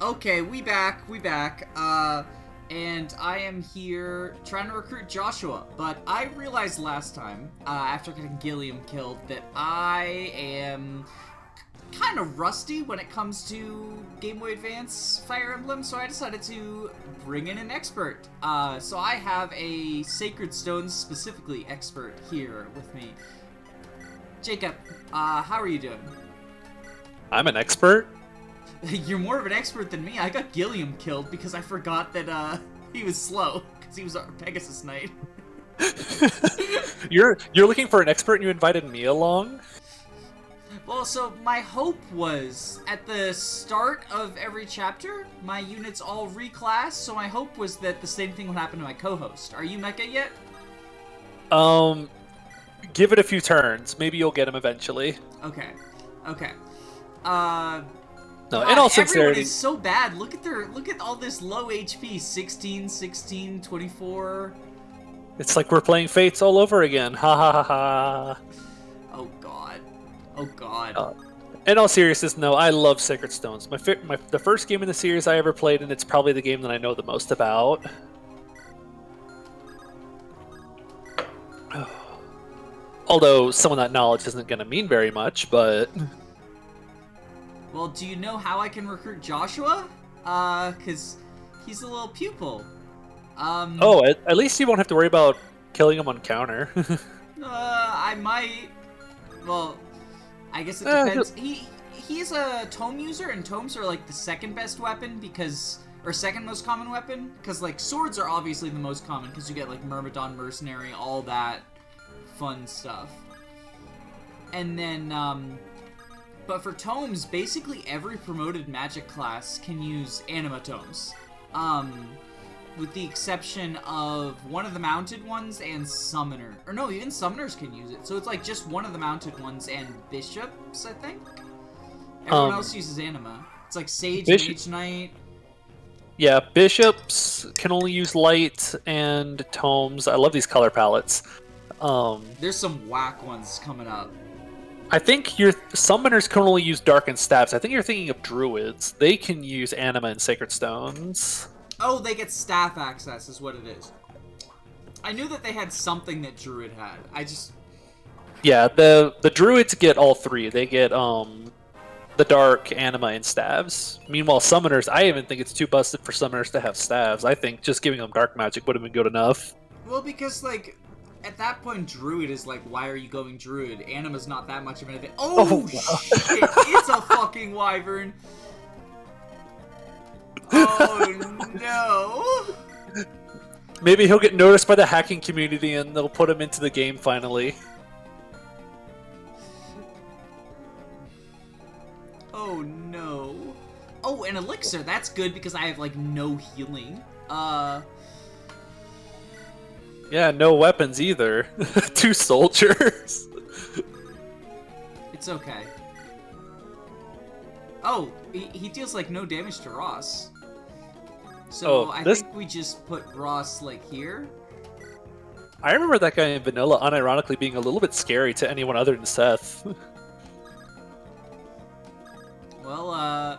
Okay, we back. And I am here trying to recruit Joshua, but I realized last time, after getting Gilliam killed, that I am kind of rusty when it comes to Game Boy Advance Fire Emblem, so I decided to bring in an expert. So I have a Sacred Stones specifically expert here with me. Jacob, how are you doing? I'm an expert? You're more of an expert than me. I got Gilliam killed because I forgot that he was slow because he was a Pegasus Knight. You're looking for an expert and you invited me along? Well, so my hope was at the start of every chapter, my units all reclass. So my hope was that the same thing would happen to my co-host. Are you Mecha yet? Give it a few turns. Maybe you'll get him eventually. Okay. No, God, in all everyone sincerity, is so bad. Look at all this low HP. 16, 16, 24. it's like we're playing Fates all over again. Ha ha ha ha. Oh god. Oh god. In all seriousness, no, I love Sacred Stones. The first game in the series I ever played, and it's probably the game that I know the most about. Although some of that knowledge isn't going to mean very much, but... Well, do you know how I can recruit Joshua? Cause he's a little pupil. Oh, at least you won't have to worry about killing him on counter. I might. Well, I guess it depends. He's a tome user, and tomes are like the second best weapon or second most common weapon, because like swords are obviously the most common because you get like Myrmidon Mercenary, all that fun stuff. And then but for tomes, basically every promoted magic class can use anima tomes. With the exception of one of the mounted ones and summoner. Or no, even summoners can use it. So it's like just one of the mounted ones and bishops, I think. Everyone else uses anima. It's like Sage, Mage Knight. Yeah, bishops can only use light and tomes. I love these color palettes. There's some whack ones coming up. I think your summoners can only use dark and staffs. I think you're thinking of druids. They can use anima and sacred stones. Oh, they get staff access is what it is. I knew that they had something that druid had. Yeah, the druids get all three. They get the dark, anima, and staves. Meanwhile, summoners, I even think it's too busted for summoners to have staves. I think just giving them dark magic would have been good enough. Well, because like at that point, druid is like, why are you going druid? Anima's not that much of an event. Oh shit! It's a fucking wyvern. Oh no! Maybe he'll get noticed by the hacking community and they'll put him into the game finally. Oh no! Oh, an elixir. That's good because I have like no healing. Yeah, no weapons either. 2 soldiers. It's okay. Oh, he deals like no damage to Ross. So I think we just put Ross like here. I remember that guy in Vanilla unironically being a little bit scary to anyone other than Seth. Well, I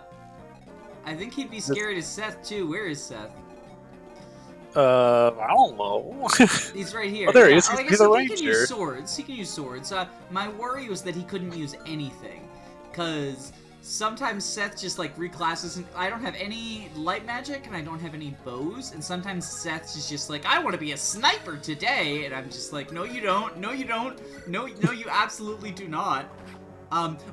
think he'd be scary to Seth too. Where is Seth? I don't know. He's right here. Oh, there he is. Like He's I a said, ranger. he can use swords. He can use swords. My worry was that he couldn't use anything, because sometimes Seth just like reclasses. And I don't have any light magic, and I don't have any bows. And sometimes Seth is just like, I want to be a sniper today, and I'm just like, no, you don't. No, you don't. No, you absolutely do not.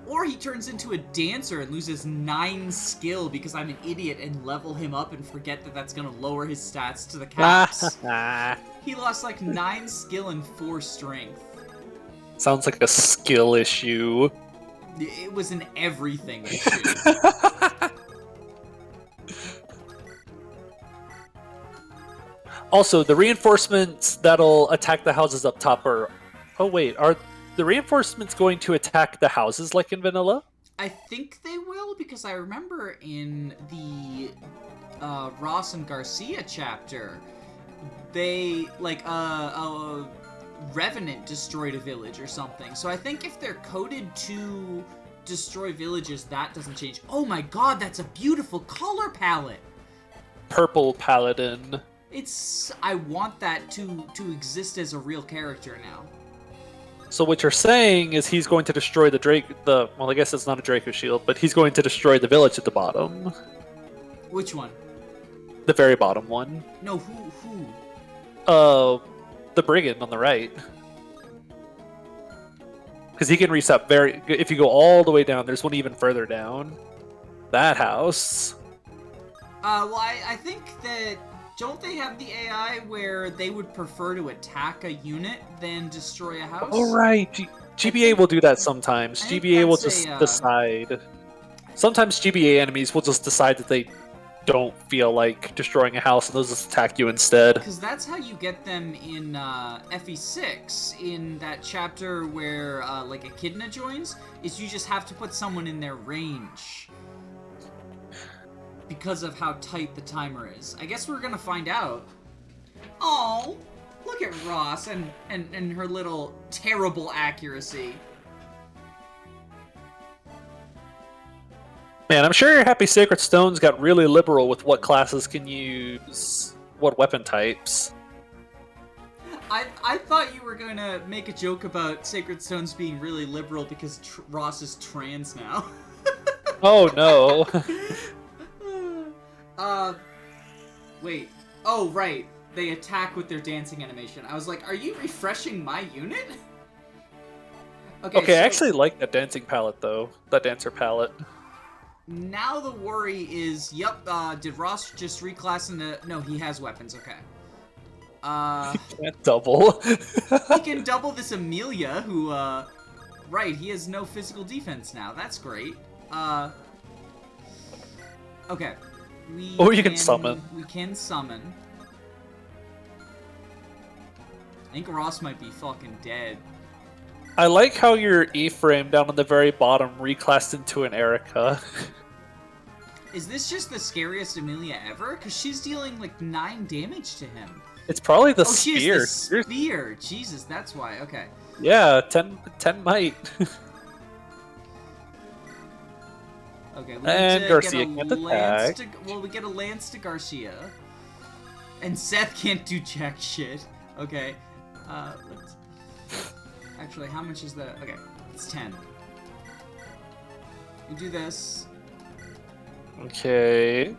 Or he turns into a dancer and loses 9 skill because I'm an idiot and level him up and forget that that's gonna lower his stats to the caps. He lost like 9 skill and 4 strength. Sounds like a skill issue. It was an everything issue. Also, the reinforcements that'll attack the houses up top are... Oh wait, are the reinforcements going to attack the houses like in Vanilla? I think they will, because I remember in the Ross and Garcia chapter, they, like, Revenant destroyed a village or something. So I think if they're coded to destroy villages, that doesn't change. Oh my god, that's a beautiful color palette! Purple Paladin. I want that to exist as a real character now. So what you're saying is he's going to destroy well, I guess it's not a Draco shield, but he's going to destroy the village at the bottom. Which one? The very bottom one. No, who? The brigand on the right. Because he can reset if you go all the way down, there's one even further down. That house. Well, I think that... Don't they have the AI where they would prefer to attack a unit than destroy a house? Oh, right. GBA will do that sometimes. GBA will just decide. Sometimes GBA enemies will just decide that they don't feel like destroying a house and they'll just attack you instead. Because that's how you get them in FE6, in that chapter where like Echidna joins, is you just have to put someone in their range. Because of how tight the timer is. I guess we're gonna find out. Oh, look at Ross and her little terrible accuracy. Man, I'm sure you're happy Sacred Stones got really liberal with what classes can use what weapon types. I thought you were gonna make a joke about Sacred Stones being really liberal because Ross is trans now. Oh no. Wait. Oh, right. They attack with their dancing animation. I was like, are you refreshing my unit? Okay, so I actually like that dancing palette, though. That dancer palette. Now the worry is, did Ross just reclass into... No, he has weapons, okay. He can't double. He can double this Amelia, who, Right, he has no physical defense now. That's great. Okay. You can summon. We can summon. I think Ross might be fucking dead. I like how your E-frame down on the very bottom reclassed into an Erica. Is this just the scariest Amelia ever? Because she's dealing like 9 damage to him. It's probably the spear. She has the spear. Jesus, that's why. Okay. Yeah, 10 might. Okay, and Garcia can't attack. We get a lance to Garcia. And Seth can't do jack shit. Okay. Let's... Actually, how much is that? Okay, it's 10. We do this. Okay.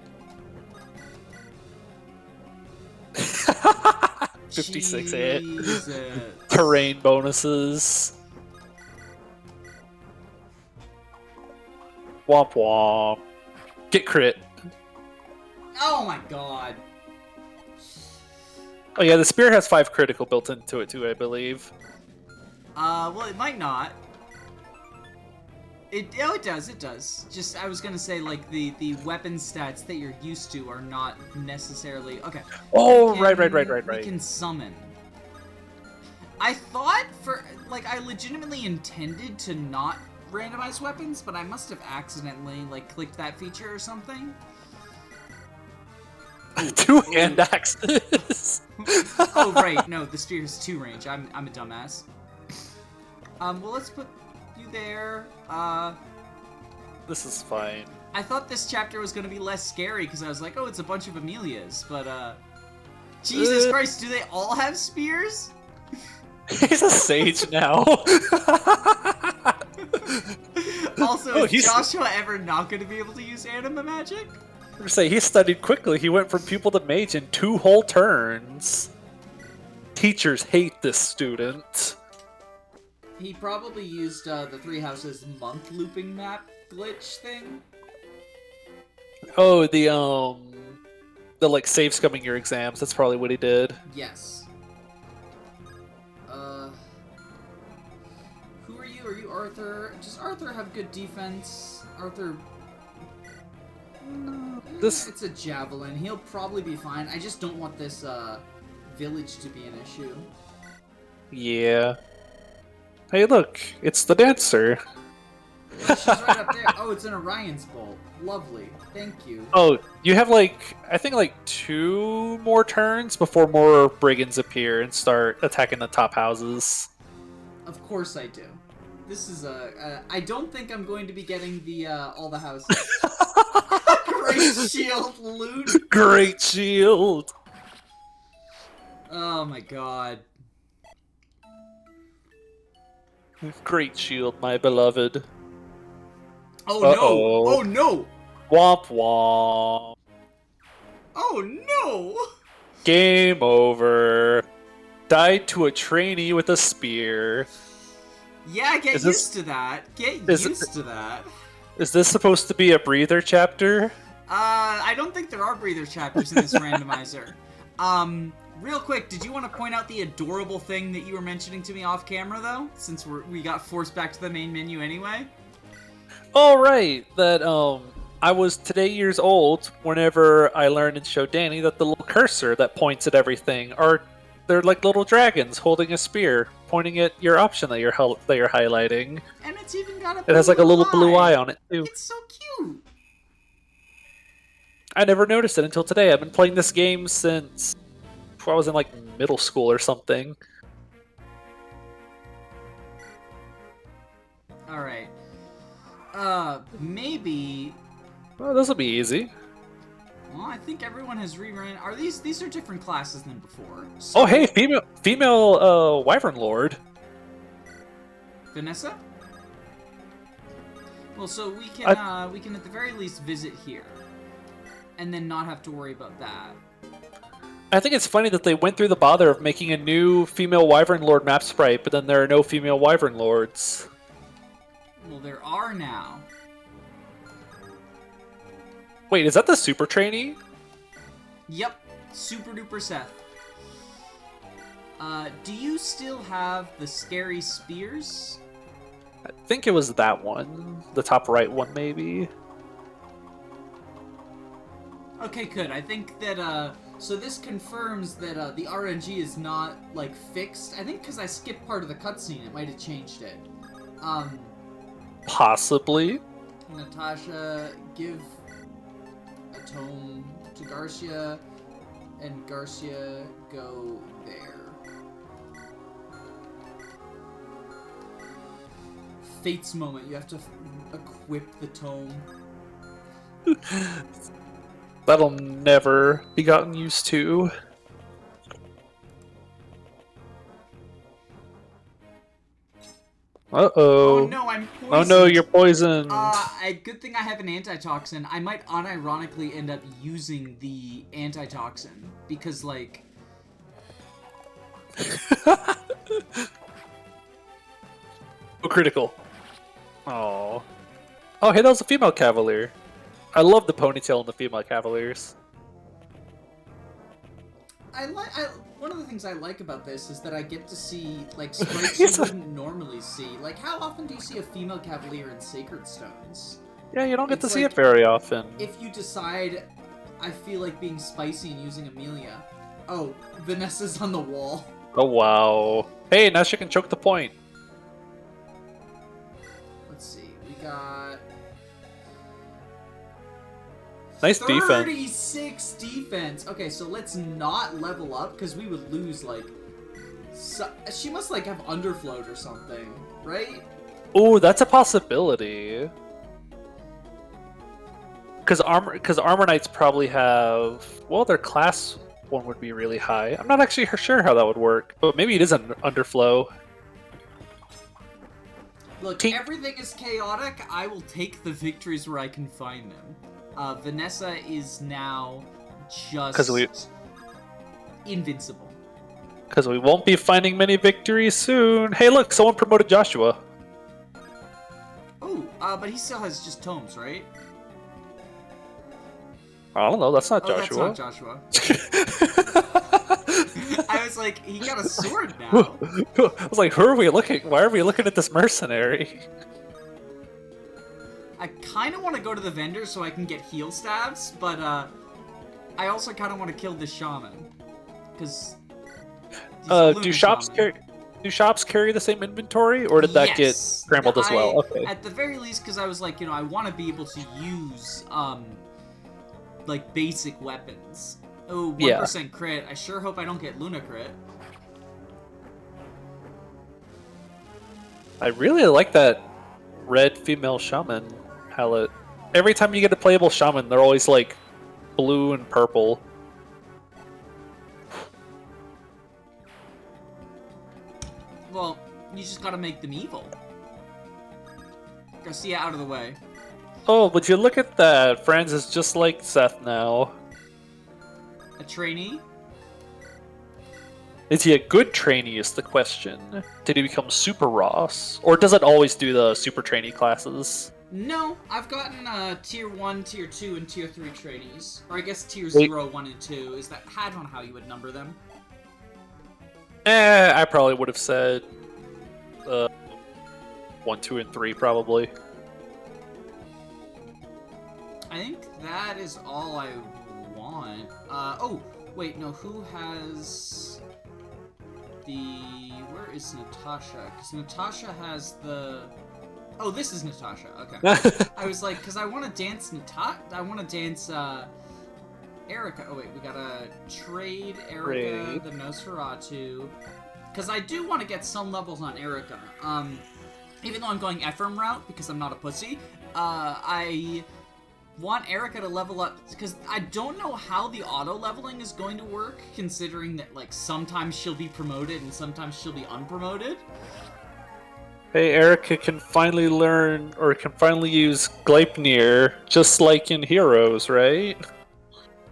56 hit. Terrain bonuses. Womp womp. Get crit. Oh my god. Oh yeah, the spear has 5 critical built into it too, I believe. Well, it might not. It does. Just, I was gonna say, like, the weapon stats that you're used to are not necessarily... Okay. Oh, right. We can summon. I thought I legitimately intended to not randomize weapons, but I must have accidentally, like, clicked that feature or something. 2-hand axes! Oh, right. No, the spear is 2 range. I'm a dumbass. Well, let's put you there. This is fine. I thought this chapter was gonna be less scary because I was like, oh, it's a bunch of Amelias, but, Jesus Christ, do they all have spears? He's a sage now. Also, is Joshua ever not gonna be able to use anima magic? I'm gonna say, he studied quickly. He went from pupil to mage in 2 whole turns. Teachers hate this student. He probably used the 3 houses monk looping map glitch thing. Oh, the like save scumming your exams. That's probably what he did. Yes. Who are you? Are you Arthur? Does Arthur have good defense? Arthur. It's a javelin. He'll probably be fine. I just don't want this village to be an issue. Yeah. Hey, look, it's the dancer. Yeah, she's right up there. Oh, it's an Orion's bolt. Lovely. Thank you. Oh, you have I think 2 more turns before more brigands appear and start attacking the top houses. Of course I do. This is I don't think I'm going to be getting the all the houses. Great shield loot. Great shield. Oh my god. Great shield, my beloved. Oh Uh-oh. no! Oh no! Womp womp. Oh no! Game over. Died to a trainee with a spear. Yeah, get used to that. Get used to that. Is this supposed to be a breather chapter? I don't think there are breather chapters in this randomizer. Real quick, did you want to point out the adorable thing that you were mentioning to me off camera, though? Since we got forced back to the main menu anyway? Oh, right. That, I was today years old whenever I learned and showed Danny that the little cursor that points at everything they're like little dragons holding a spear, pointing at your option that you're highlighting. And it's even got It has like a little blue eye on it, too. It's so cute! I never noticed it until today. I've been playing this game since I was in like middle school or something. Alright. Maybe... Well, this will be easy. Well, I think everyone has rerun. Are these are different classes than before. So... Oh, hey, female Wyvern Lord. Vanessa? Well, so we can at the very least visit here. And then not have to worry about that. I think it's funny that they went through the bother of making a new female Wyvern Lord map sprite, but then there are no female Wyvern Lords. Well, there are now. Wait, is that the super trainee? Yep, Super Duper Seth. Do you still have the scary spears? I think it was that one. The top right one, maybe. Okay, good. I think that, so this confirms that, the RNG is not, like, fixed. I think because I skipped part of the cutscene, it might have changed it. Possibly. Natasha, give a tome to Garcia, and Garcia, go there. Fate's moment. You have to equip the tome. That'll never be gotten used to. Uh-oh. Oh no, I'm poisoned. Oh no, you're poisoned. Good thing I have an antitoxin. I might unironically end up using the antitoxin. Because, like... Oh, critical. Oh. Oh, hey, that was a female cavalier. I love the ponytail in the female cavaliers. One of the things I like about this is that I get to see, like, sprites you wouldn't normally see. Like, how often do you see a female cavalier in Sacred Stones? Yeah, you don't get to see it very often. If you decide, I feel like being spicy and using Amelia. Oh, Vanessa's on the wall. Oh, wow. Hey, now she can choke the point. Let's see, we got... Nice defense. 36 defense. Okay, so let's not level up because we would lose, like... she must, like, have underfloat or something, right? Ooh, that's a possibility. Because armor knights probably have... Well, their class one would be really high. I'm not actually sure how that would work, but maybe it is an underflow. Look, everything is chaotic. I will take the victories where I can find them. Vanessa is now just invincible. Because we won't be finding many victories soon. Hey, look, someone promoted Joshua. Oh, but he still has just tomes, right? I don't know, that's not Joshua. That's not Joshua. I was like, he got a sword now. I was like, who are we looking? Why are we looking at this mercenary? I kind of want to go to the vendor so I can get heal stabs, but I also kind of want to kill this shaman. Because do shops carry the same inventory, or did that get scrambled as well? Okay. At the very least, because I was like, I want to be able to use like basic weapons. Oh, 1% crit. I sure hope I don't get Luna crit. I really like that red female shaman palette. Every time you get a playable shaman, they're always like blue and purple. Well, you just gotta make them evil. Garcia, out of the way. Oh, but you look at that. Franz is just like Seth now. A trainee? Is he a good trainee is the question. Did he become Super Ross? Or does it always do the Super Trainee classes? No, I've gotten Tier 1, Tier 2, and Tier 3 trainees. Or I guess Tier 0, 1, and 2. Is that... I don't know how you would number them. I probably would have said 1, 2, and 3, probably. I think that is all I want. Oh, wait, no, who has the... Where is Natasha? Because Natasha has the... Oh, this is Natasha, okay. I was like, because I want to dance I want to dance, Erica. Oh, wait, we gotta trade Erica, the Nosferatu. Because I do want to get some levels on Erica. Even though I'm going Ephraim route, because I'm not a pussy, I want Erica to level up, because I don't know how the auto-leveling is going to work, considering that, like, sometimes she'll be promoted and sometimes she'll be unpromoted. Hey, Erica can finally learn, or can finally use Gleipnir, just like in Heroes, right?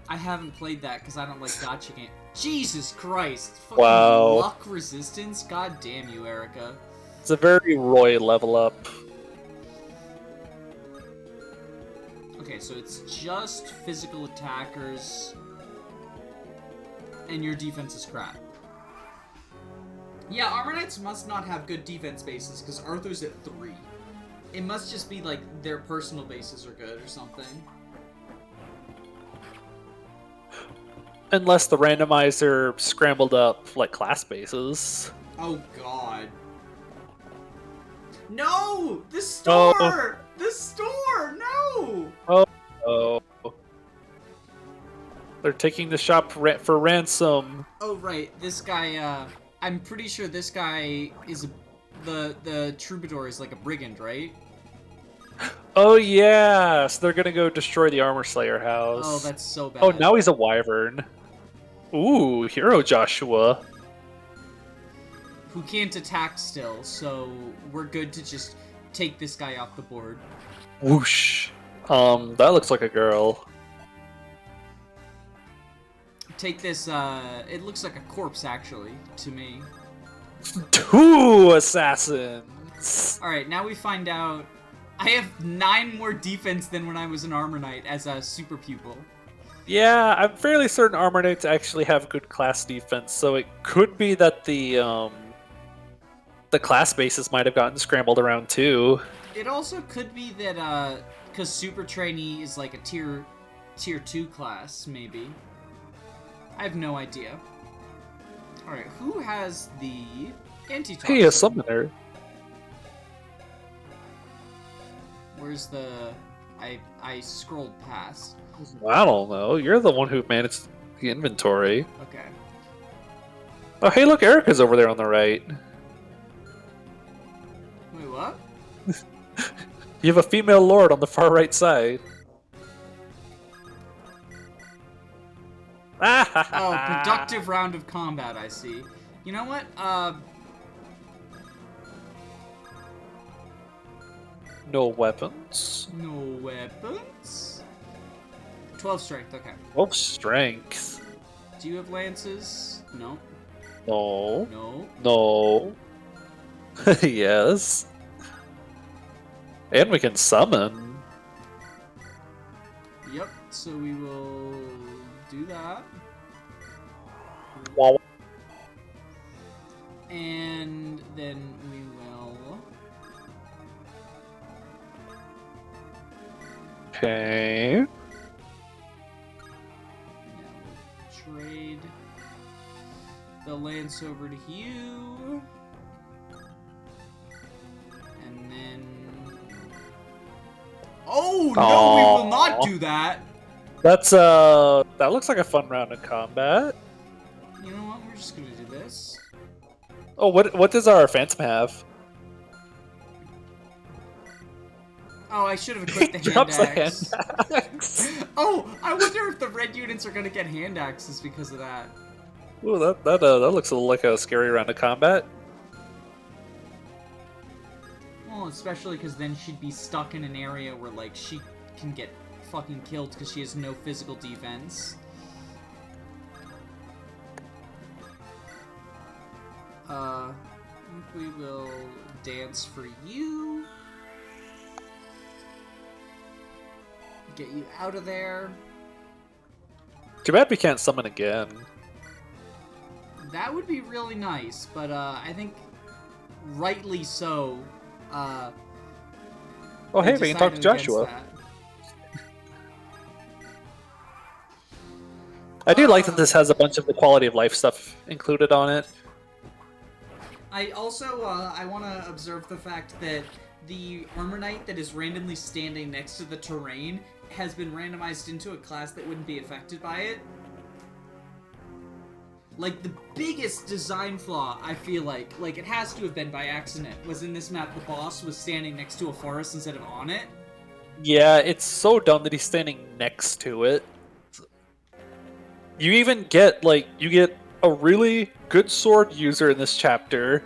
I haven't played that, because I don't like gacha games. Jesus Christ! Fucking Wow. luck resistance? God damn you, Erica. It's a very Roy level up. Okay, so it's just physical attackers, and your defense is crap. Yeah, Armor Knights must not have good defense bases, because Arthur's at 3. It must just be, like, their personal bases are good or something. Unless the randomizer scrambled up, like, class bases. Oh, God. No! The store! Oh. The store! No! Oh. They're taking the shop for ransom. Oh, right. This guy, I'm pretty sure this guy is the troubadour is like a brigand, right? Oh, yeah! So they're gonna go destroy the Armor Slayer house. Oh, that's so bad. Oh, now he's a wyvern. Ooh, Hero Joshua. Who can't attack still, so we're good to just take this guy off the board. Whoosh. That looks like a girl. Take this, it looks like a corpse, actually, to me. 2 assassins! Alright, now we find out I have 9 more defense than when I was an Armor Knight as a super pupil. Yeah, I'm fairly certain Armor Knights actually have good class defense, so it could be that the class bases might have gotten scrambled around too. It also could be that, because Super Trainee is like a tier 2 class, maybe. I have no idea. Alright, who has the antitoxin? Hey, a summoner. Where's the... I scrolled past. I don't know. You're the one who managed the inventory. Okay. Oh, hey, look, Erica's over there on the right. Wait, what? You have a female lord on the far right side. Oh, productive round of combat, I see. You know what? No weapons. No weapons? 12 strength, okay. 12 strength. Do you have lances? No. No. No. No. Yes. And we can summon. Yep, so we will do that. Wow. And then we will... Okay. Trade the lance over to you. And then... Oh, no, we will not do that! That's that looks like a fun round of combat. You know what, we're just gonna do this. Oh, what does our Phantom have? Oh, I should have equipped the hand Drops a hand axe. axe. Oh, I wonder if the red units are gonna get hand axes because of that. Ooh, that looks a little like a scary round of combat. Well, especially because then she'd be stuck in an area where, like, she can get fucking killed because she has no physical defense. I think we will dance for you. Get you out of there. Too bad we can't summon again. That would be really nice, but I think rightly so. Oh, hey, we can talk to decided against Joshua. that. I do like that this has a bunch of the quality of life stuff included on it. I also I want to observe the fact that the Armor Knight that is randomly standing next to the terrain has been randomized into a class that wouldn't be affected by it. Like, the biggest design flaw, I feel like it has to have been by accident, was in this map the boss was standing next to a forest instead of on it. Yeah, it's so dumb that he's standing next to it. You even get, like, you get a really good sword user in this chapter,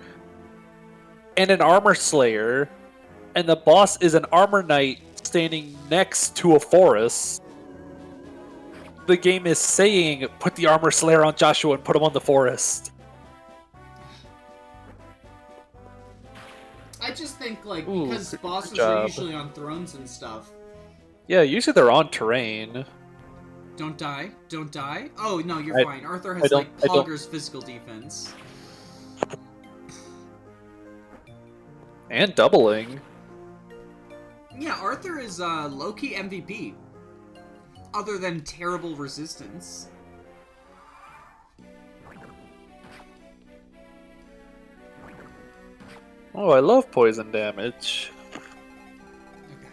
and an armor slayer, and the boss is an armor knight standing next to a forest. The game is saying, put the armor slayer on Joshua and put him on the forest. I just think, like, Ooh, because good bosses job. are usually on thrones and stuff. Yeah, usually they're on terrain. Don't die. Don't die. Oh, no, you're fine. Arthur has, don't- like, Pogger's physical defense. And doubling. Yeah, Arthur is low-key MVP. Other than terrible resistance. Oh, I love poison damage. Okay.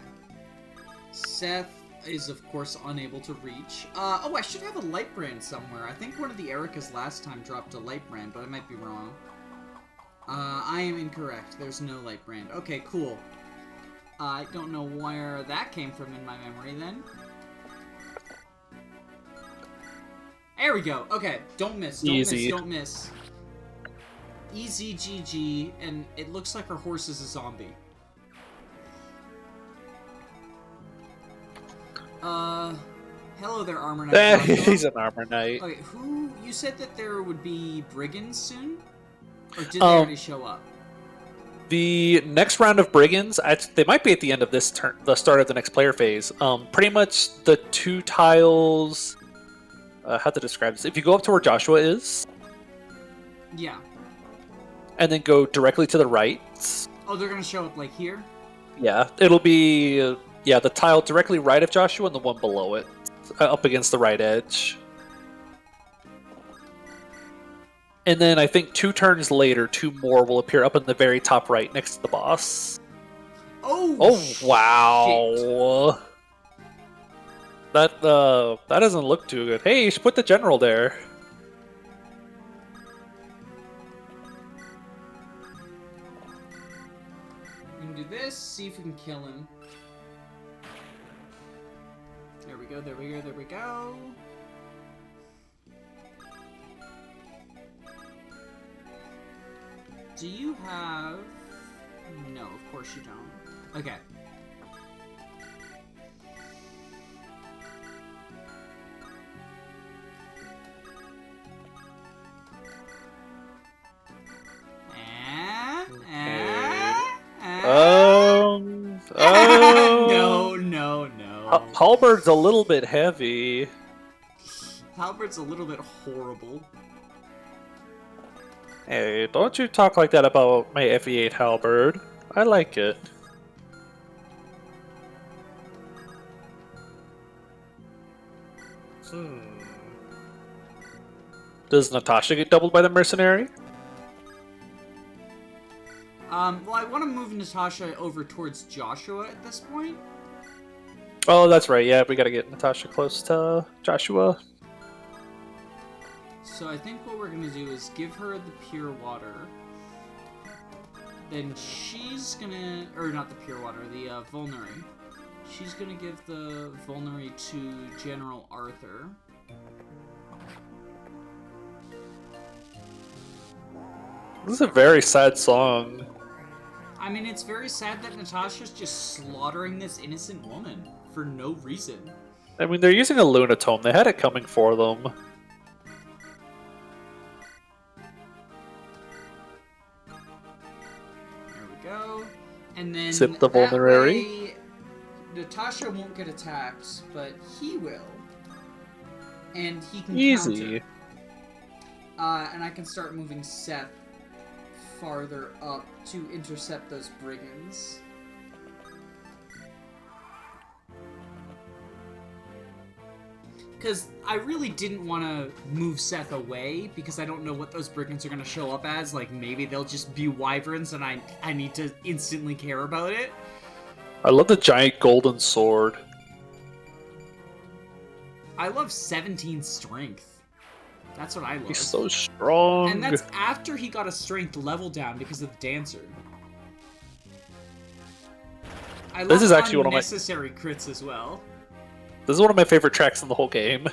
Seth is, of course, unable to reach. Oh, I should have a light brand somewhere. I think one of the Ericas last time dropped a light brand, but I might be wrong. I am incorrect. There's no light brand. Okay, cool. I don't know where that came from in my memory, then. There we go. Okay, don't miss. Don't Easy. miss. Don't miss. Easy GG, and it looks like her horse is a zombie. Hello there, Armor Knight. He's an armor knight. Okay, who... You said that there would be brigands soon? Or did they already show up? The next round of brigands, they might be at the end of this turn, the start of the next player phase. Pretty much the two tiles... how to describe this? If you go up to where Joshua is... Yeah. And then go directly to the right. Oh, they're gonna show up, like, here? Yeah, it'll be... the tile directly right of Joshua and the one below it. Up against the right edge. And then I think 2 turns later, 2 more will appear up in the very top right next to the boss. Oh, wow. Shit. That doesn't look too good. Hey, you should put the general there. We can do this, see if we can kill him. There we go, there we go, there we go. Do you have... No, of course you don't. Okay. No. Halberd's a little bit heavy. Halberd's a little bit horrible. Hey, don't you talk like that about my FE8 halberd. I like it. Does Natasha get doubled by the mercenary? Well, I want to move Natasha over towards Joshua at this point. Oh, that's right. Yeah, we gotta get Natasha close to Joshua. So I think what we're gonna do is give her the pure water. Then she's gonna... Or not the pure water, the vulnerary. she's gonna give the vulnerary to General Arthur. This is a very sad song. I mean, it's very sad that Natasha's just slaughtering this innocent woman for no reason. I mean, they're using a Lunatome. They had it coming for them. There we go. And then Sip the that vulnerary. way, Natasha won't get attacked, but he will. And he can Easy. counter. And I can start moving Seth farther up to intercept those brigands. Because I really didn't want to move Seth away, because I don't know what those brigands are going to show up as. Like, maybe they'll just be wyverns, and I need to instantly care about it. I love the giant golden sword. I love 17 strength. That's what I love. He's so strong. And that's after he got a strength level down because of the dancer. I love This is actually one of my unnecessary crits as well. This is one of my favorite tracks in the whole game.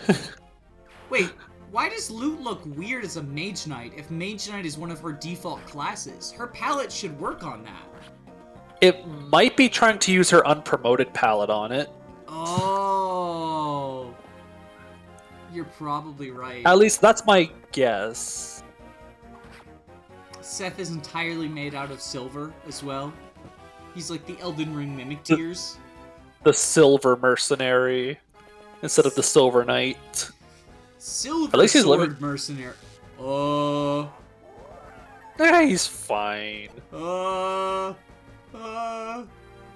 Wait, why does Loot look weird as a Mage Knight if Mage Knight is one of her default classes? Her palette should work on that. It might be trying to use her unpromoted palette on it. Oh. You're probably right. At least that's my guess. Seth is entirely made out of silver as well. He's like the Elden Ring mimic tears. The silver mercenary instead of the silver knight. Silver At least he's sword living. mercenary. He's fine.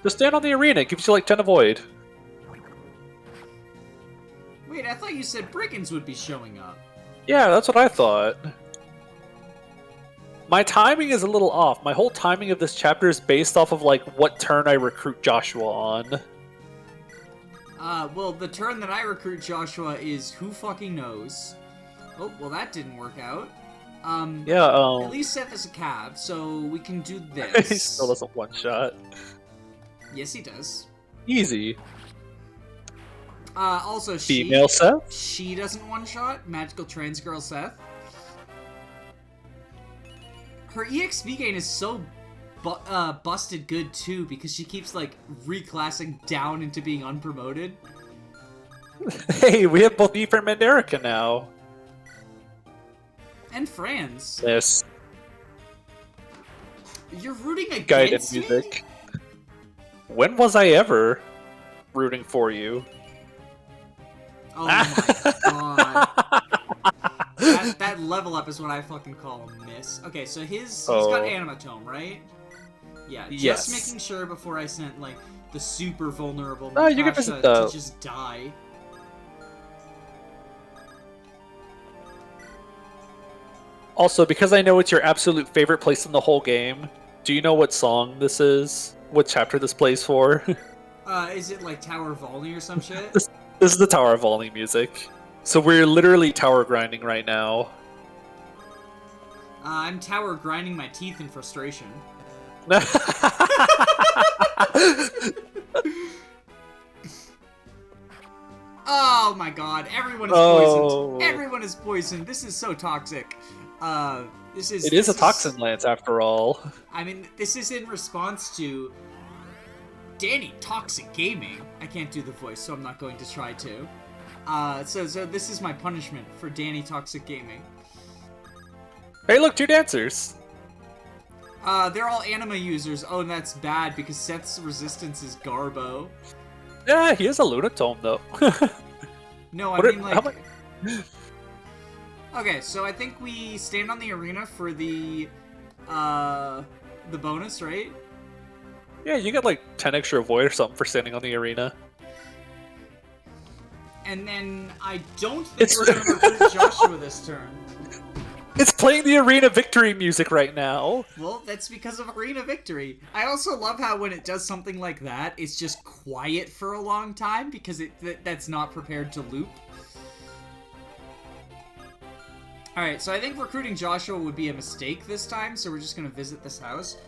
Just stand on the arena. It gives you like 10 avoid. Wait, I thought you said brigands would be showing up. Yeah, that's what I thought. My timing is a little off. My whole timing of this chapter is based off of like what turn I recruit Joshua on. Well, the turn that I recruit Joshua is who fucking knows. Oh, well that didn't work out. At least Seth is a cav, so we can do this. He still doesn't one-shot. Yes, he does. Easy. Also, Female Seth? She doesn't one-shot. Magical trans girl Seth. Her EXP gain is so busted good, too, because she keeps, like, reclassing down into being unpromoted. Hey, we have both Ephraim and Erica now. And Franz. Yes. You're rooting Guided against me? music. When was I ever rooting for you? Oh my god. That level up is what I fucking call a miss. Okay, so he's got Animatome, right? Yeah, just Yes. making sure before I sent, like, the super vulnerable No, you can Natasha visit the- to just die. Also, because I know it's your absolute favorite place in the whole game, do you know what song this is? What chapter this plays for? Is it like Tower Volney or some shit? This is the Tower of Volney music. So we're literally tower grinding right now. I'm tower grinding my teeth in frustration. Oh my god, everyone is poisoned. Everyone is poisoned. This is so toxic. It is a toxin lance after all. I mean, this is in response to Danny Toxic Gaming. I can't do the voice, so I'm not going to try to. So this is my punishment for Danny Toxic Gaming. Hey, look, 2 dancers. They're all anima users. Oh, and that's bad because Seth's resistance is Garbo. Yeah, he has a Lunatome though. No, I mean like. Okay, so I think we stand on the arena for the bonus, right? Yeah, you get like 10 extra avoid or something for standing on the arena. And then I don't think we're gonna recruit Joshua this turn. It's playing the arena victory music right now. Well, that's because of Arena Victory. I also love how when it does something like that, it's just quiet for a long time because that's not prepared to loop. Alright, so I think recruiting Joshua would be a mistake this time, so we're just gonna visit this house.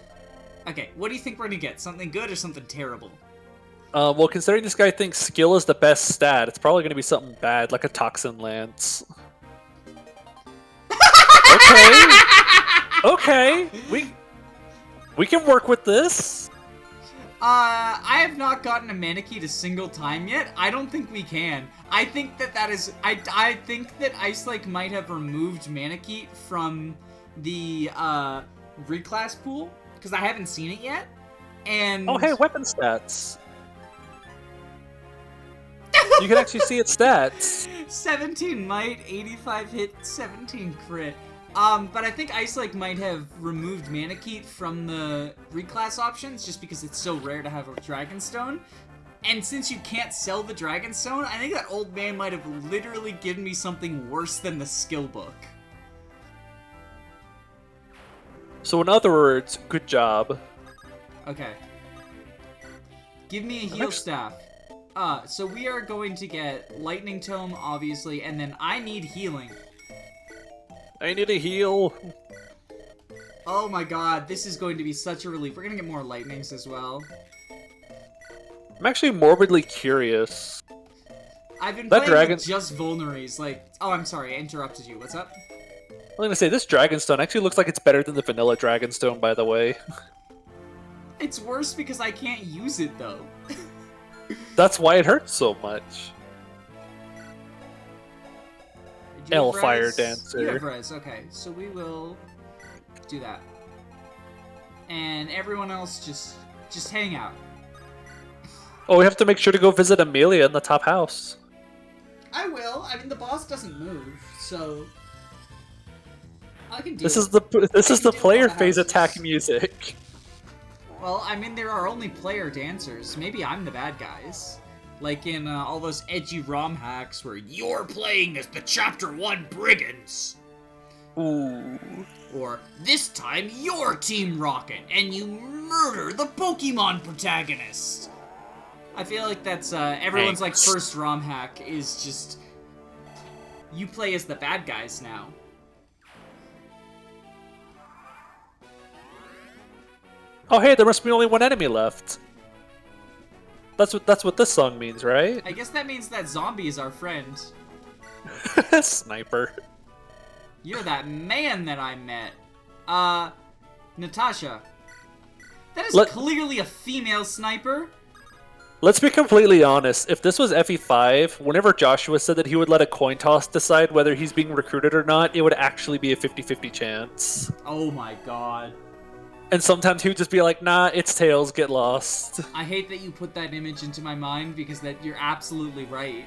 Okay, what do you think we're gonna get? Something good or something terrible? Well, considering this guy thinks skill is the best stat, it's probably going to be something bad, like a Toxin Lance. Okay. Okay. We can work with this. I have not gotten a Manakite a single time yet. I don't think we can. I think that is... I think that Ice Lake might have removed Manakite from the, reclass pool, because I haven't seen it yet. And... Oh, hey, weapon stats. You can actually see its stats. 17 might, 85 hit, 17 crit. But I think Ice Lake might have removed Manakite from the reclass options just because it's so rare to have a Dragonstone. And since you can't sell the Dragonstone, I think that old man might have literally given me something worse than the skill book. So in other words, good job. Okay. Give me a heal staff. So we are going to get Lightning Tome, obviously, and then I need healing. I need a heal. Oh my god, this is going to be such a relief. We're gonna get more Lightnings as well. I'm actually morbidly curious. I've been That playing dragon... with just Vulneries, like... Oh, I'm sorry, I interrupted you. What's up? I'm gonna say, this Dragonstone actually looks like it's better than the vanilla Dragonstone, by the way. It's worse because I can't use it, though. That's why it hurts so much. Hellfire Dancer. You have res, okay. So we will do that. And everyone else just hang out. Oh, we have to make sure to go visit Amelia in the top house. I will. I mean, the boss doesn't move, so I can do This it. is the player phase attack music. Well, I mean, there are only player dancers. Maybe I'm the bad guys. Like in all those edgy ROM hacks where you're playing as the Chapter 1 Brigands. Ooh. Or, this time you're Team Rocket and you murder the Pokemon protagonist. I feel like that's everyone's like first ROM hack is just you play as the bad guys now. Oh hey, there must be only one enemy left. That's what this song means, right? I guess that means that zombie is our friend. Sniper. You're that man that I met. Natasha. That is clearly a female sniper. Let's be completely honest. If this was FE5, whenever Joshua said that he would let a coin toss decide whether he's being recruited or not, it would actually be a 50-50 chance. Oh my god. And sometimes he would just be like, nah, it's Tails, get lost. I hate that you put that image into my mind because that you're absolutely right.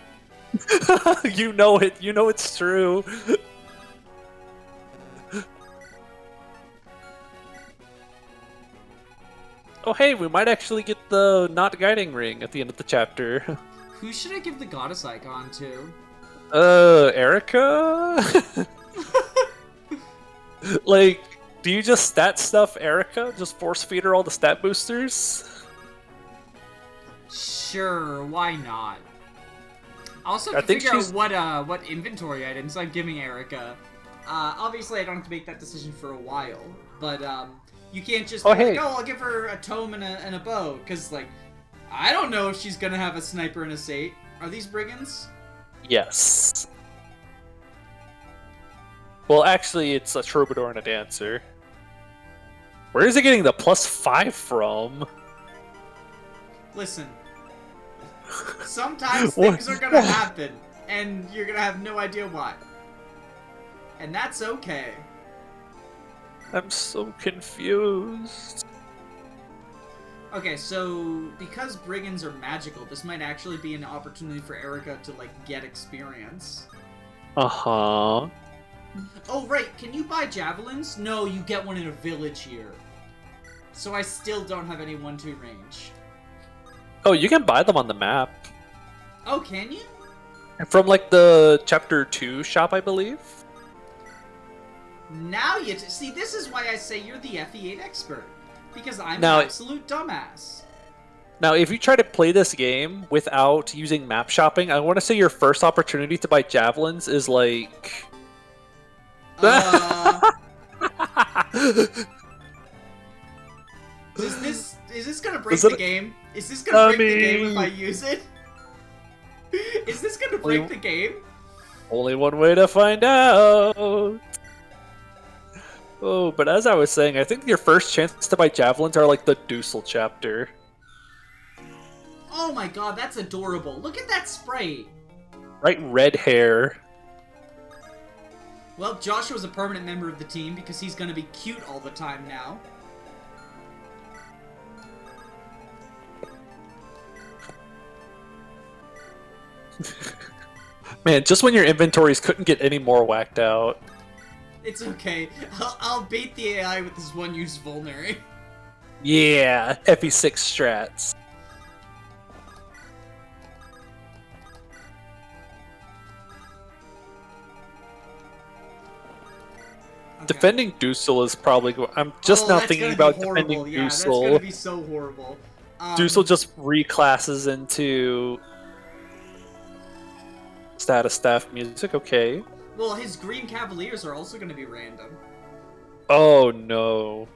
You know it. You know it's true. Oh hey, we might actually get the not guiding ring at the end of the chapter. Who should I give the goddess icon to? Erica? Like, do you just stat stuff Erica? Just force feed her all the stat boosters? Sure, why not? I also have to figure out what inventory items I'm giving Erica. Obviously I don't have to make that decision for a while, but you can't just like, oh, I'll give her a tome and a bow, because like, I don't know if she's gonna have a sniper and a sate. Are these brigands? Yes. Well, actually, it's a troubadour and a dancer. Where is it getting the +5 from? Listen. Sometimes things are gonna happen, and you're gonna have no idea why. And that's okay. I'm so confused. Okay, so because brigands are magical, this might actually be an opportunity for Erica to, like, get experience. Uh-huh. Oh, right, can you buy javelins? No, you get one in a village here. So I still don't have any 1-2 range. Oh, you can buy them on the map. Oh, can you? From, like, the Chapter 2 shop, I believe. Now you see, this is why I say you're the FE8 expert. Because I'm now, an absolute dumbass. Now, if you try to play this game without using map shopping, I want to say your first opportunity to buy javelins is, like... Is this gonna break the game? Is this gonna break the game if I use it? Is this gonna break the game? Only one way to find out. Oh, but as I was saying, I think your first chance to buy javelins are like the Dusel chapter. Oh my god, that's adorable. Look at that sprite. Right, red hair. Well, Joshua's a permanent member of the team because he's gonna be cute all the time now. Man, just when your inventories couldn't get any more whacked out. It's okay. I'll bait the AI with this one-use vulnerary. Yeah, FE6 strats. Okay. Defending Dusel is probably... I'm just now thinking about defending Dusel. That's gonna be so horrible. Dusel just reclasses into... Status staff music, okay. Well, his Green Cavaliers are also going to be random. Oh no.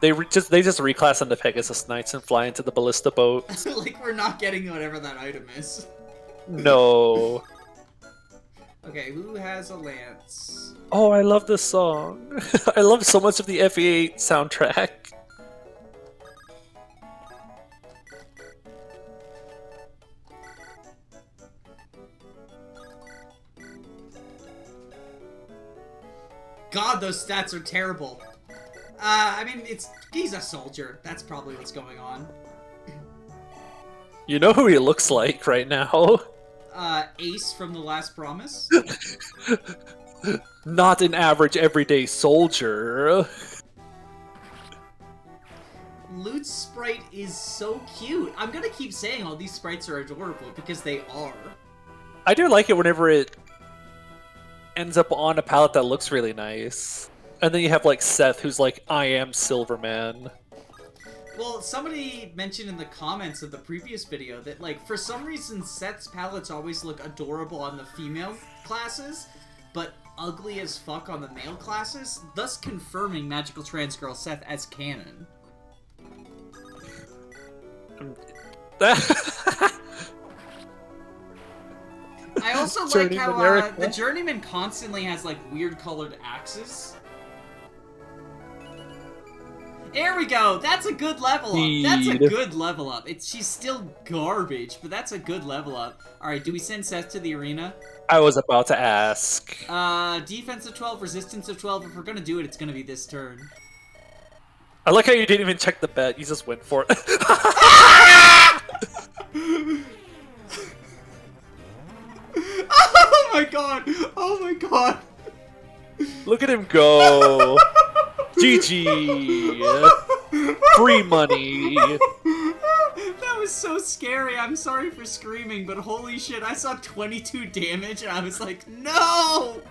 They just reclass into Pegasus Knights and fly into the Ballista boats. Like, we're not getting whatever that item is. No. Okay, who has a lance? Oh, I love this song. I love so much of the FE8 soundtrack. God, those stats are terrible. I mean, he's a soldier. That's probably what's going on. You know who he looks like right now? Ace from The Last Promise. Not an average everyday soldier. Loot's sprite is so cute. I'm gonna keep saying all these sprites are adorable because they are. I do like it whenever it ends up on a palette that looks really nice. And then you have like Seth who's like, I am Silverman. Well, somebody mentioned in the comments of the previous video that, like, for some reason Seth's palettes always look adorable on the female classes, but ugly as fuck on the male classes, thus confirming Magical Trans Girl Seth as canon. I also like how the Journeyman constantly has, like, weird colored axes. There we go! That's a good level up! That's a good level up. She's still garbage, but that's a good level up. Alright, do we send Seth to the arena? I was about to ask. Defense of 12, resistance of 12. If we're gonna do it, it's gonna be this turn. I like how you didn't even check the bet, you just went for it. Oh my god! Oh my god! Look at him go! GG! Free money! That was so scary. I'm sorry for screaming, but holy shit, I saw 22 damage and I was like, no!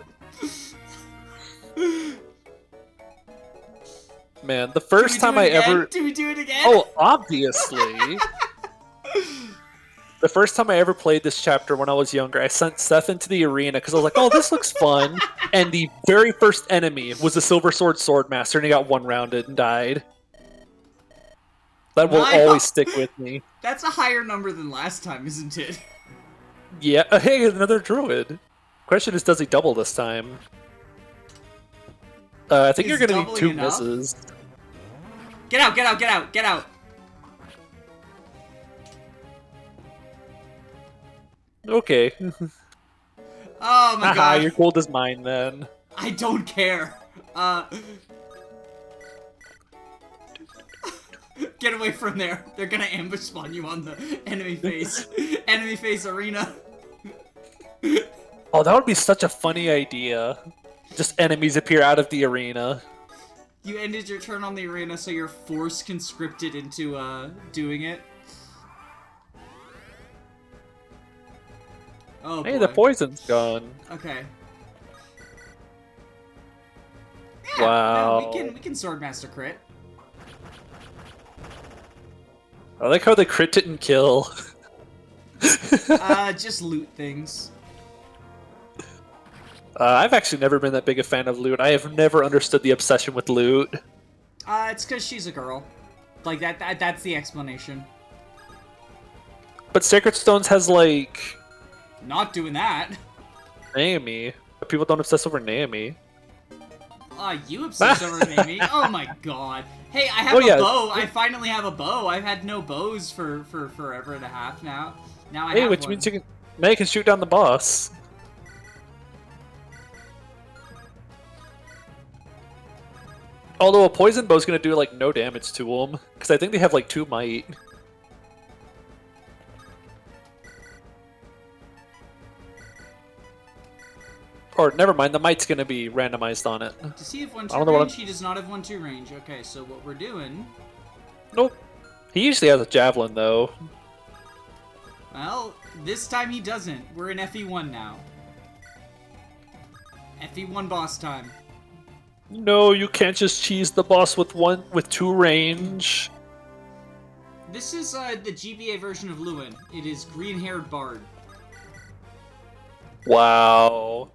Man, the first time I ever... Do we do it again? Oh, obviously! The first time I ever played this chapter when I was younger, I sent Seth into the arena because I was like, oh, this looks fun. And the very first enemy was the Silver Sword Swordmaster, and he got one-rounded and died. That will always stick with me. That's a higher number than last time, isn't it? Yeah, hey, another druid. Question is, does he double this time? I think you're going to need 2 misses. Get out, get out, get out, get out! Okay. Oh my god. Your gold is mine then. I don't care. Get away from there. They're gonna ambush spawn you on the enemy face. Enemy face arena. Oh, that would be such a funny idea. Just enemies appear out of the arena. You ended your turn on the arena, so you're force conscripted into doing it. Oh, hey, boy. the poison's gone. Okay. Yeah, wow. No, we can Swordmaster crit. I like how the crit didn't kill. Just loot things. I've actually never been that big a fan of loot. I have never understood the obsession with loot. It's because she's a girl. Like that's the explanation. But Sacred Stones has like Not doing that. Naomi. But people don't obsess over Naomi. You obsessed over Naomi? Oh my god. Hey, I have a bow. I finally have a bow. I've had no bows for forever and a half now. Now I have which one. means now you can shoot down the boss. Although a poison bow's gonna do like no damage to them, because I think they have like 2 might. Or never mind, the might's gonna be randomized on it. To see if 1-2 range, he does not have 1-2 range. Okay, so what we're doing... Nope. He usually has a javelin though. Well, this time he doesn't. We're in FE1 now. FE1 boss time. No, you can't just cheese the boss with 2 range. This is the GBA version of Lewin. It is green-haired bard. Wow.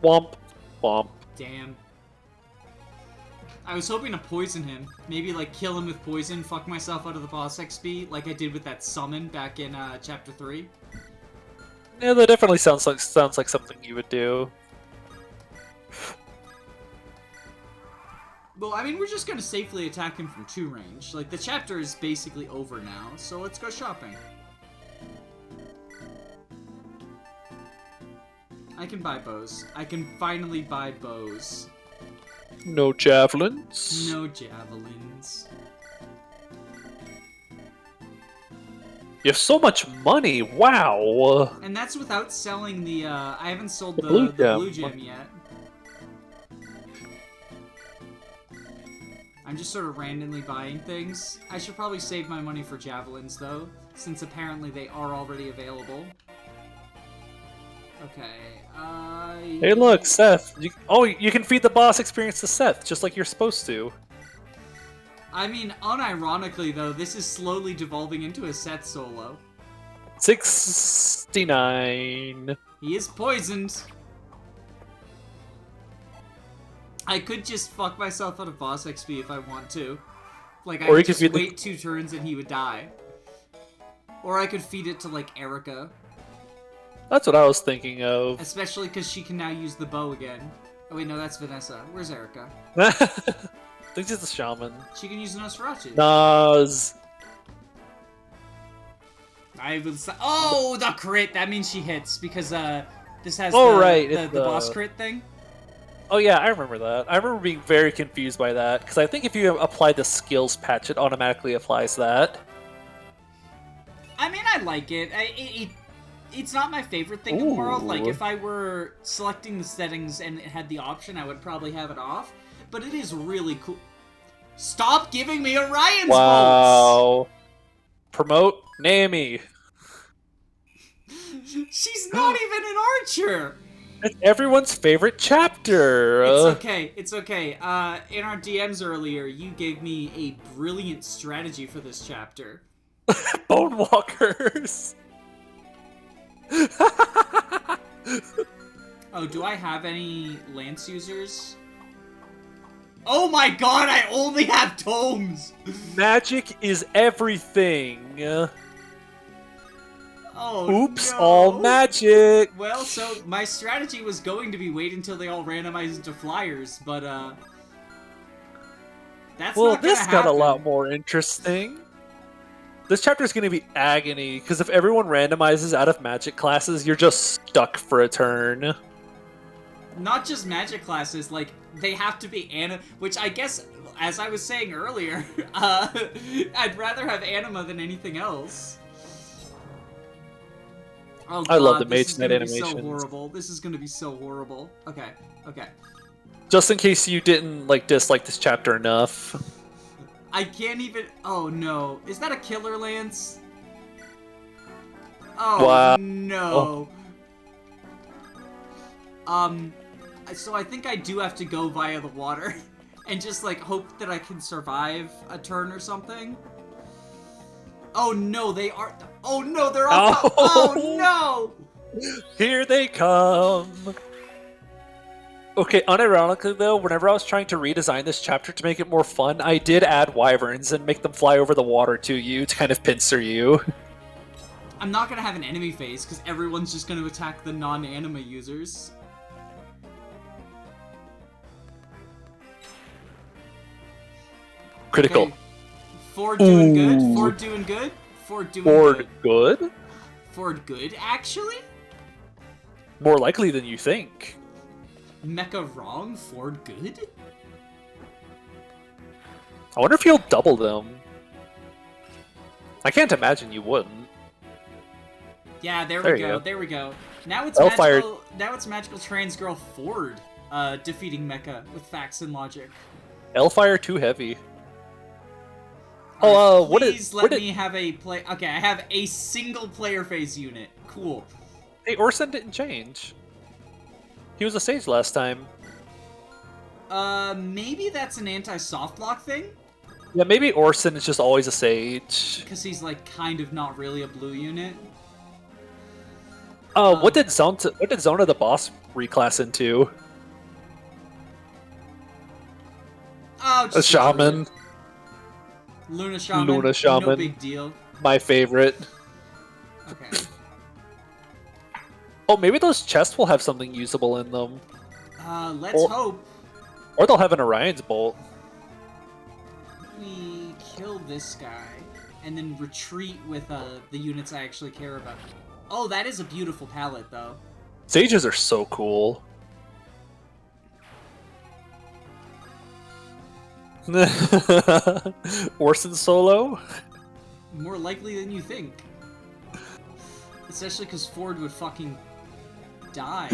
Womp. Womp. Damn. I was hoping to poison him. Maybe, like, kill him with poison, fuck myself out of the boss XP, like I did with that summon back in Chapter 3. Yeah, that definitely sounds like something you would do. Well, I mean, we're just gonna safely attack him from 2 range. Like, the chapter is basically over now, so let's go shopping. I can buy bows. I can finally buy bows. No javelins. No javelins. You have so much money, wow! And that's without selling the, I haven't sold the blue gem yet. I'm just sort of randomly buying things. I should probably save my money for javelins, though, since apparently they are already available. Okay, Hey look, Seth! You can feed the boss experience to Seth, just like you're supposed to. I mean, unironically, though, this is slowly devolving into a Seth solo. 69. He is poisoned. I could just fuck myself out of boss XP if I want to. Like, I could just wait 2 turns and he would die. Or I could feed it to, like, Erica. That's what I was thinking of. Especially because she can now use the bow again. Oh wait, no, that's Vanessa. Where's Erica? I think she's the shaman. She can use Nosferatu. Nas. Oh, the crit! That means she hits, because, this has the boss crit thing. Oh yeah, I remember that. I remember being very confused by that, because I think if you apply the skills patch, it automatically applies that. I mean, I like it. It's not my favorite thing in the world. Like, if I were selecting the settings and it had the option, I would probably have it off. But it is really cool. Stop giving me Orion's bolts! Promote Naomi. She's not even an archer! It's everyone's favorite chapter! It's okay, it's okay. In our DMs earlier, you gave me a brilliant strategy for this chapter. Bone Walkers! Oh, do I have any lance users? Oh my god, I only have tomes! Magic is everything. Oh, oops, no. all magic! Well, so my strategy was going to be wait until they all randomize into flyers, but that's not gonna happen. Well, this got a lot more interesting. This chapter is going to be agony, because if everyone randomizes out of magic classes, you're just stuck for a turn. Not just magic classes, like, they have to be which I guess, as I was saying earlier, I'd rather have anima than anything else. Oh god, I love the Mage Knight animation. animations. So horrible. This is going to be so horrible. Okay, okay. Just in case you didn't, like, dislike this chapter enough. I can't even... Oh, no. Is that a killer lance? Oh, wow. no. So I think I do have to go via the water and just, like, hope that I can survive a turn or something. Oh, no, they are... Oh, no, they're all... Oh, no! Here they come! Okay, unironically though, whenever I was trying to redesign this chapter to make it more fun, I did add wyverns and make them fly over the water to you to kind of pincer you. I'm not gonna have an enemy phase, because everyone's just gonna attack the non-anima users. Critical. Okay. Ford doing good. Ooh. Ford doing good. Ford doing Ford good. good? Ford good, actually? More likely than you think. Mecha wrong, Ford good? I wonder if you'll double them. I can't imagine you wouldn't. Yeah, there There we you go. go. There we go. Now it's Hellfire. magical. Now it's magical trans girl Ford defeating Mecha with facts and logic. Hellfire too heavy. Alright, What please is? let me have a play. Okay, I have a single player phase unit. Cool. Hey, Orson didn't change. He was a sage last time. Maybe that's an anti-soft lock thing? Yeah, maybe Orson is just always a sage. Because he's, like, kind of not really a blue unit. What did Zona the boss reclass into? Oh, A just shaman. Luna Shaman. Luna Shaman. No big deal. My favorite. Okay. Oh, maybe those chests will have something usable in them. Let's hope. Or they'll have an Orion's Bolt. We kill this guy, and then retreat with the units I actually care about. Oh, that is a beautiful palette, though. Sages are so cool. Orson solo? More likely than you think. Especially because Ford would fucking die.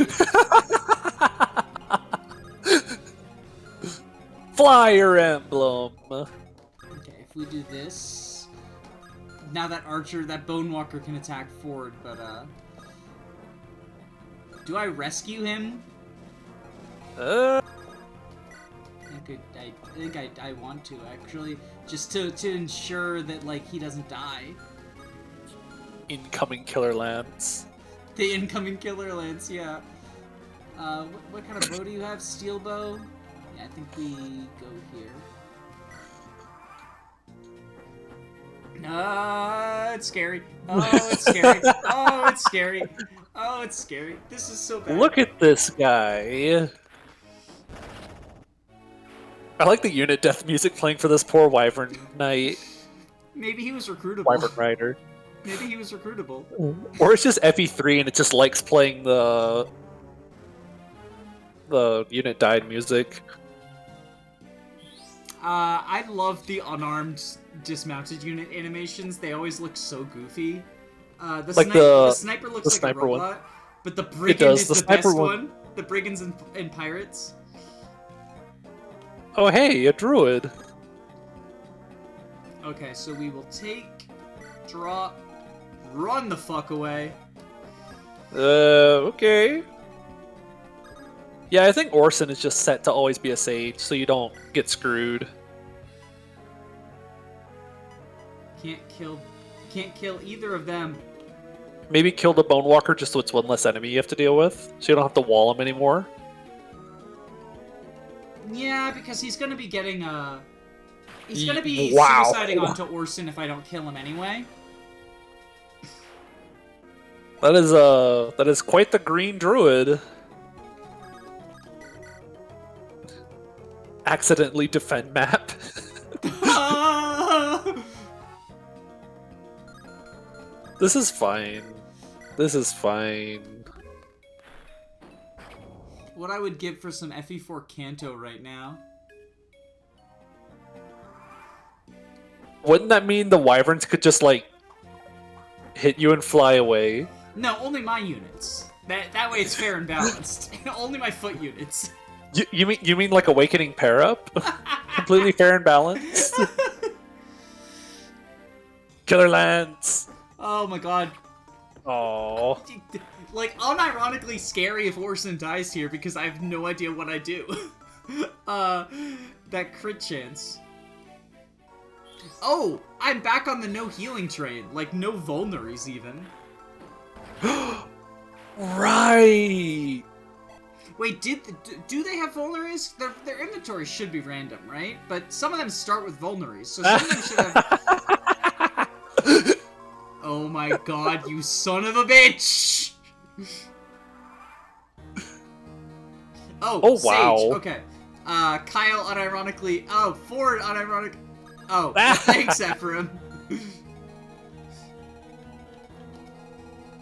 Flyer Emblem! Okay, if we do this... Now that Archer, that Bone Walker can attack Ford, but, do I rescue him? I think I want to, actually. Just to ensure that, like, he doesn't die. Incoming Killer Lance. The incoming Killer Lance, yeah. What kind of bow do you have? Steel bow? Yeah, I think we go here. It's scary. Oh, it's scary. Oh, it's scary. Oh, it's scary. This is so bad. Look at this guy. I like the unit death music playing for this poor Wyvern Knight. Maybe he was recruitable. Wyvern Rider. Maybe he was recruitable. Or it's just FE3 and it just likes playing the unit died music. I love the unarmed dismounted unit animations. They always look so goofy. The sniper looks like a robot, one. But the brigand is the best one. The brigands and pirates. Oh hey, a druid. Okay, so we will take, drop, run the fuck away. Okay. Yeah, I think Orson is just set to always be a sage, so you don't get screwed. Can't kill either of them. Maybe kill the Bone Walker just so it's one less enemy you have to deal with, so you don't have to wall him anymore. Yeah, because he's gonna be getting he's gonna be suiciding onto Orson if I don't kill him anyway. That is quite the green druid. Accidentally defend map. This is fine. This is fine. What I would give for some FE4 Kanto right now. Wouldn't that mean the wyverns could just, like, hit you and fly away? No, only my units. That way it's fair and balanced. Only my foot units. You mean like Awakening pair up? Completely fair and balanced? Killer Lance! Oh my god. Aww. Like, unironically scary if Orson dies here because I have no idea what I do. That crit chance. Oh, I'm back on the no healing train. Like, no vulneraries even. Right! Wait, do they have vulneraries? Their inventory should be random, right? But some of them start with vulneraries, so some of them should have... Oh my god, you son of a bitch! Oh, wow. Sage, okay. Kyle unironically... Oh, Ford unironic... Oh, thanks, Ephraim.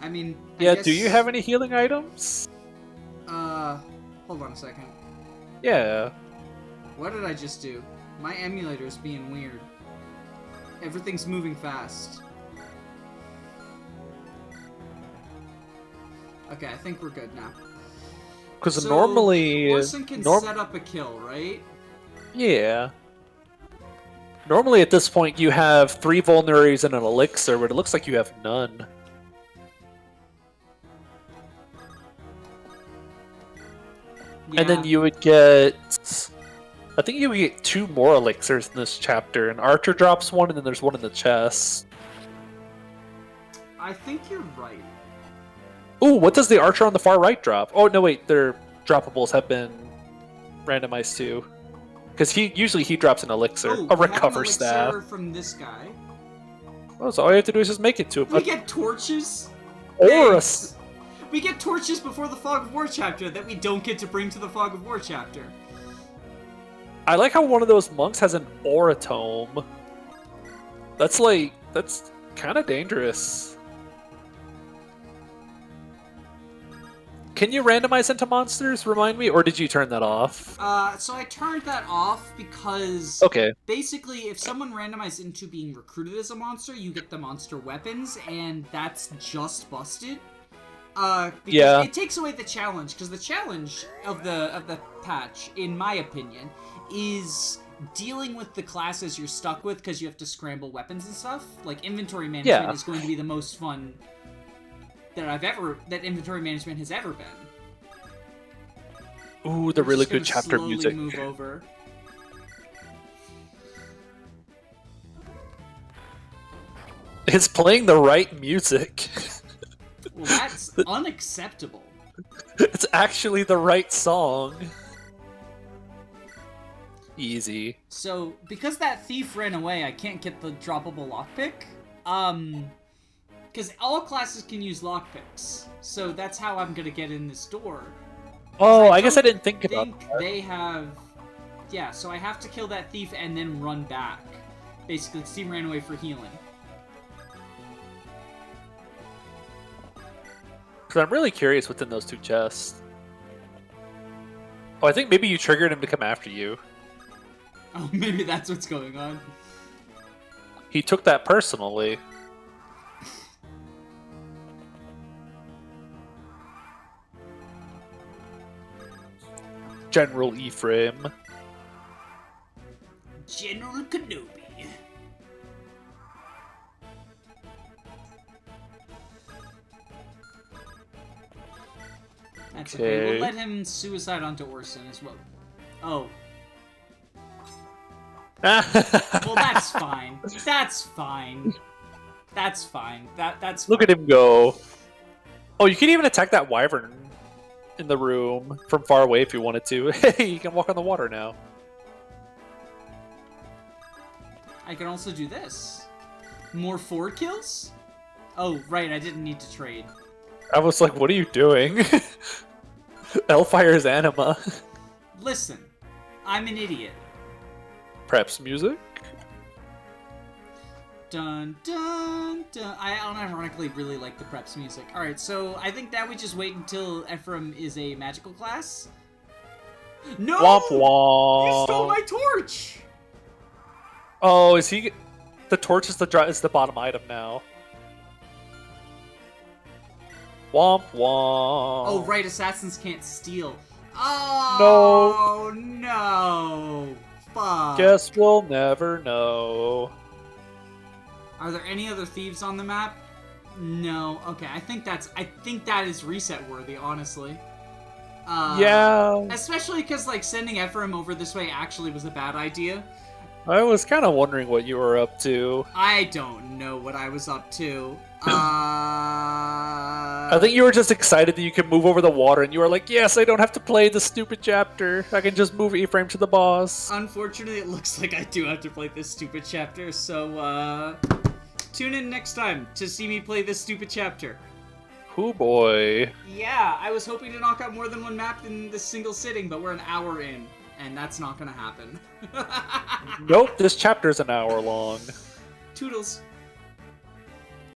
I mean, yeah, I guess... do you have any healing items? Hold on a second. Yeah. What did I just do? My emulator's being weird. Everything's moving fast. Okay, I think we're good now. Because so, normally... Orson can set up a kill, right? Yeah. Normally at this point you have 3 vulneraries and an elixir, but it looks like you have none. Yeah. And then you would get... I think you would get 2 more elixirs in this chapter. An archer drops one, and then there's one in the chest. I think you're right. Ooh, what does the archer on the far right drop? Oh, no, wait, their droppables have been randomized too. Because usually he drops an elixir, a recover staff. From this guy. Oh, so all you have to do is just make it to him. We get torches? Or we get torches before the Fog of War chapter that we don't get to bring to the Fog of War chapter. I like how one of those monks has an oratome. That's kind of dangerous. Can you randomize into monsters, remind me, or did you turn that off? So I turned that off because... Okay. Basically, if someone randomized into being recruited as a monster, you get the monster weapons, and that's just busted. Because it takes away the challenge, because the challenge of the patch, in my opinion, is dealing with the classes you're stuck with because you have to scramble weapons and stuff. Like, inventory management is going to be the most fun that inventory management has ever been. Ooh, the really good chapter music. Move over. It's playing the right music. Well, that's unacceptable. It's actually the right song. Easy. So, because that thief ran away, I can't get the droppable lockpick. Because all classes can use lockpicks. So that's how I'm gonna get in this door. Oh, I guess I didn't think about that. They have... Yeah, so I have to kill that thief and then run back. Basically, because he ran away for healing. Because I'm really curious what's in those 2 chests. Oh, I think maybe you triggered him to come after you. Oh, maybe that's what's going on. He took that personally. General Ephraim. General Kenobi. That's okay. We'll let him suicide onto Orson as well. Oh. Well, that's fine. That's fine. That's fine. That's fine. Look at him go. Oh, you can even attack that wyvern in the room from far away if you wanted to. Hey, you can walk on the water now. I can also do this. More 4 kills? Oh, right, I didn't need to trade. I was like, what are you doing? Hellfire's anima. Listen, I'm an idiot. Perhaps music? Dun, dun, dun. I unironically really like the preps music. Alright, so I think that we just wait until Ephraim is a magical class. No! Womp womp! You stole my torch! Oh, is he... The torch is the bottom item now. Womp womp. Oh, right, assassins can't steal. Oh, no. Fuck. Guess we'll never know. Are there any other thieves on the map? No. Okay, I think that is reset worthy, honestly. Yeah. Especially because, like, sending Ephraim over this way actually was a bad idea. I was kind of wondering what you were up to. I don't know what I was up to. I think you were just excited that you could move over the water, and you were like, yes, I don't have to play the stupid chapter. I can just move Ephraim to the boss. Unfortunately, it looks like I do have to play this stupid chapter, so, tune in next time to see me play this stupid chapter. Oh boy. Yeah, I was hoping to knock out more than one map in this single sitting, but we're an hour in, and that's not gonna happen. Nope, this chapter's an hour long. Toodles.